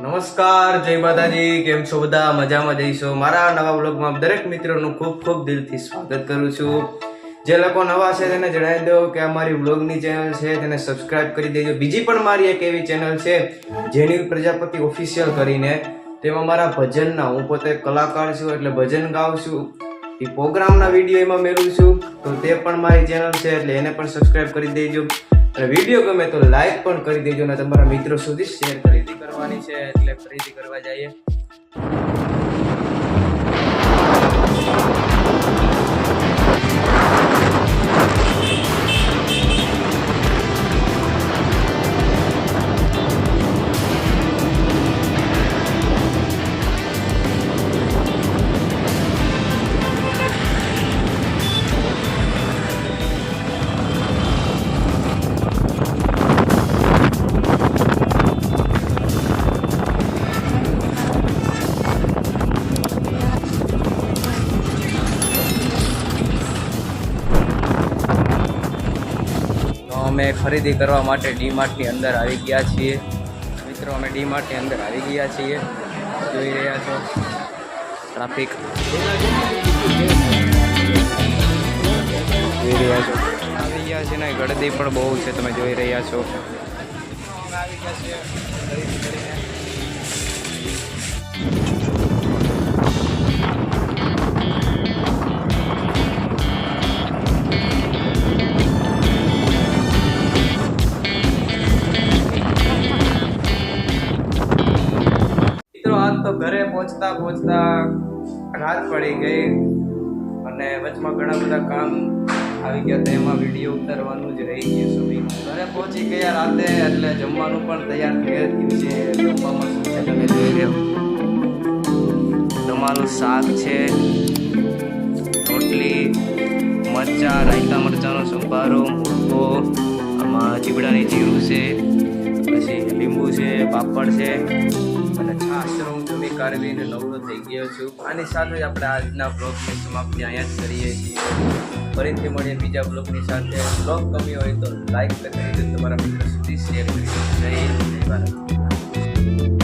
નમસ્કાર, જય માતાજી. કેમ છો બધા? મજામાં જઈશો? મારા નવા વ્લોગમાં દરેક મિત્રોનું ખૂબ ખૂબ દિલથી સ્વાગત કરું છું. જે લોકો નવા છે તેને જણાવી દઉં કે અમારી વ્લોગની ચેનલ છે તેને સબસ્ક્રાઇબ કરી દેજો. બીજી પણ મારી એક એવી ચેનલ છે જેની પ્રજાપતિ ઓફિશિયલ કરીને, તેમાં મારા ભજનના, હું પોતે કલાકાર છું એટલે ભજન ગાઉં છું, એ પ્રોગ્રામના વિડીયો એમાં મેળવું છું. તો તે પણ મારી ચેનલ છે એટલે એને પણ સબસ્ક્રાઇબ કરી દેજો. અને વિડીયો ગમે તો લાઈક પણ કરી દેજો અને તમારા મિત્રો સુધી શેર કરવાની છે. એટલે ખરીદી કરવા જઈએ. અમે ખરીદી કરવા માટે ડીમાર્ટની અંદર આવી ગયા છીએ. મિત્રો, અમે ડીમાર્ટની અંદર આવી ગયા છીએ. જોઈ રહ્યા છો ટ્રાફિક. જોઈ રહ્યા છો આવી ગયા છે ને, ગળદી પણ બહુ છે, તમે જોઈ રહ્યા છો. અમે આવી ગયા છીએ ખરીદી કરીને. તો ઘરે પહોંચતા રાત પડી ગઈ અને વચમાં ઘણા બધા કામ આવી ગયા હતા, એમાં વિડીયો ઉતારવાનું જ રહી ગયું સમય. ઘરે પહોંચી ગયા રાતે એટલે જમવાનું પણ તૈયાર થઈ ગયું છે. જમવામાં શું છે તમે જોઈ લો. તમારું શાક છે, રોટલી, મરચાં, રાયતા મરચાંનો સંભારો, મુરગો, આમાં ચીબડાની જીરું છે, પછી લીંબુ છે, પાપડ છે અને છાશ. હું જમી કાઢવીને નવરો થઈ ગયો છું. આની સાથે જ આપણે આજના બ્લોગની સમાપ્તિ અહીંયા જ કરીએ છીએ. ફરીથી મળીએ બીજા બ્લોગની સાથે. બ્લોગ ગમ્યો હોય તો લાઈક કરી દેજો, તમારા મિત્રો સુધી શેર કરી દેજો. જય ભારત.